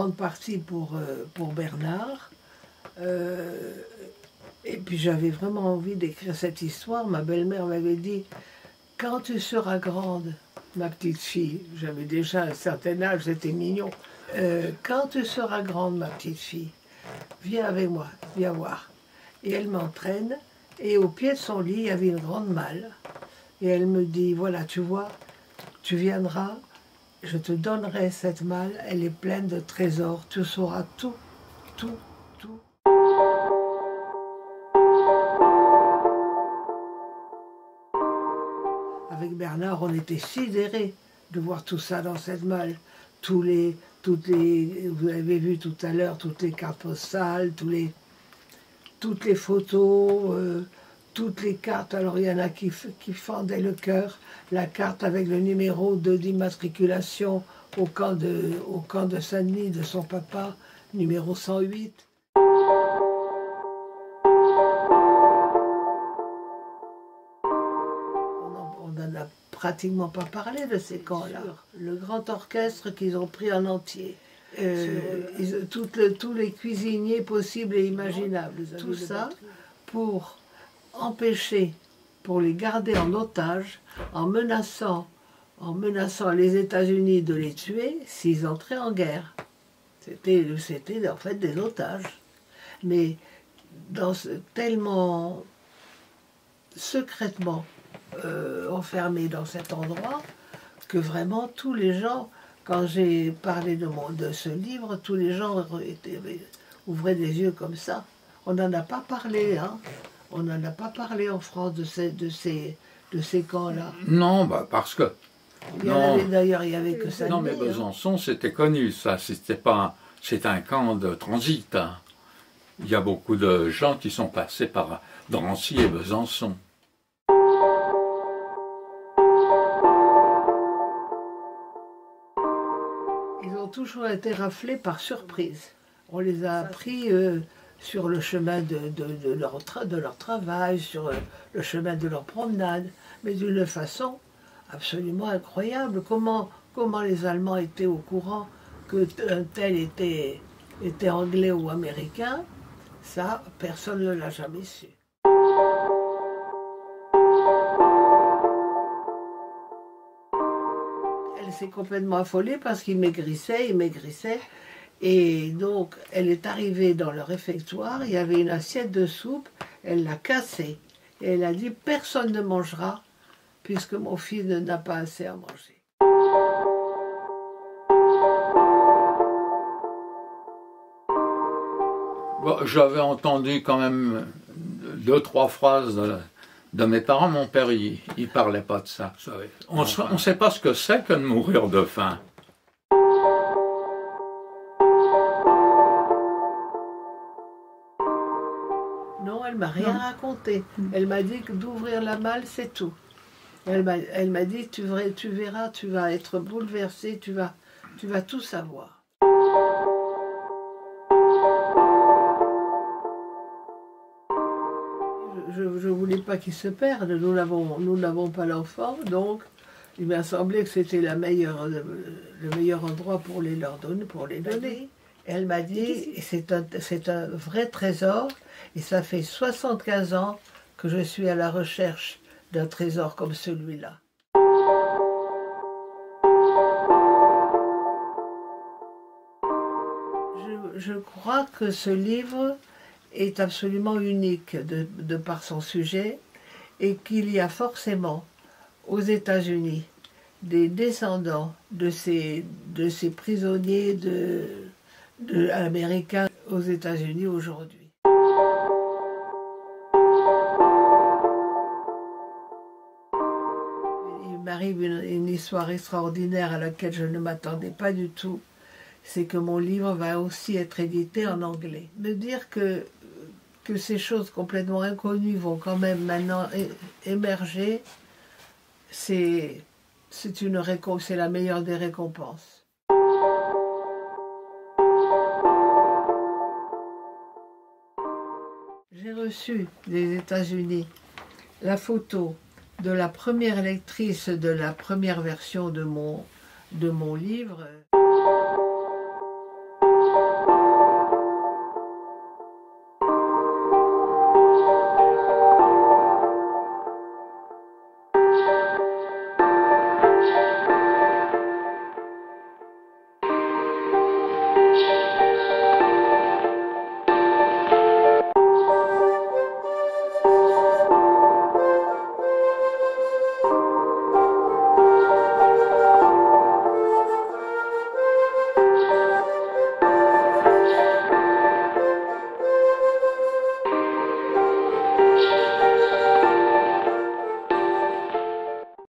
grande partie pour Bernard. Et puis j'avais vraiment envie d'écrire cette histoire. Ma belle-mère m'avait dit, quand tu seras grande, ma petite fille, j'avais déjà un certain âge, c'était mignon. Quand tu seras grande, ma petite fille, viens avec moi, viens voir. Et elle m'entraîne, et au pied de son lit, il y avait une grande malle. Et elle me dit, voilà, tu vois, tu viendras, je te donnerai cette malle, elle est pleine de trésors, tu sauras tout, tout, tout. Avec Bernard, on était sidérés de voir tout ça dans cette malle. Vous avez vu tout à l'heure, toutes les cartes postales, toutes les photos, toutes les cartes. Alors il y en a qui fendaient le cœur. La carte avec le numéro d'immatriculation au camp de Saint-Denis de son papa, numéro 108. On n'en a pratiquement pas parlé de ces camps-là. Le grand orchestre qu'ils ont pris en entier. Tous les cuisiniers possibles et imaginables. Tout ça pour empêcher, pour les garder en otage, en menaçant les États-Unis de les tuer s'ils entraient en guerre. C'était en fait des otages. Mais tellement secrètement enfermés dans cet endroit que vraiment tous les gens, quand j'ai parlé de ce livre, tous les gens ouvraient des yeux comme ça. On n'en a pas parlé, hein. On n'en a pas parlé en France de ces camps-là. Non, parce que... Il y en avait d'ailleurs, il n'y avait que ça. Non, mais Besançon, c'était connu, ça. C'est un camp de transit. Hein. Il y a beaucoup de gens qui sont passés par Drancy et Besançon. Ils ont toujours été raflés par surprise. On les a appris sur le chemin de leur travail, sur le chemin de leur promenade, mais d'une façon absolument incroyable. Comment les Allemands étaient au courant qu'un tel était anglais ou américain, ça, personne ne l'a jamais su. Elle s'est complètement affolée parce qu'il maigrissaient. Et donc, elle est arrivée dans le réfectoire, il y avait une assiette de soupe, elle l'a cassée. Et elle a dit, personne ne mangera, puisque mon fils n'a pas assez à manger. Bon, j'avais entendu quand même 2-3 phrases de mes parents. Mon père, il parlait pas de ça. On ne sait pas ce que c'est que de mourir de faim. Non, elle m'a rien raconté. Elle m'a dit que d'ouvrir la malle, c'est tout. Elle m'a dit, tu verras, tu vas être bouleversé, tu vas tout savoir. Je ne voulais pas qu'ils se perdent, nous n'avons pas l'enfant, donc il m'a semblé que c'était le meilleur endroit pour les donner. Et elle m'a dit, c'est un vrai trésor, et ça fait 75 ans que je suis à la recherche d'un trésor comme celui-là. Je crois que ce livre est absolument unique de par son sujet, et qu'il y a forcément aux États-Unis des descendants de ces prisonniers américains aux États-Unis aujourd'hui. Il m'arrive une histoire extraordinaire à laquelle je ne m'attendais pas du tout. C'est que mon livre va aussi être édité en anglais. Me dire que ces choses complètement inconnues vont quand même maintenant émerger, c'est la meilleure des récompenses. J'ai reçu des États-Unis la photo de la première lectrice de la première version de mon livre.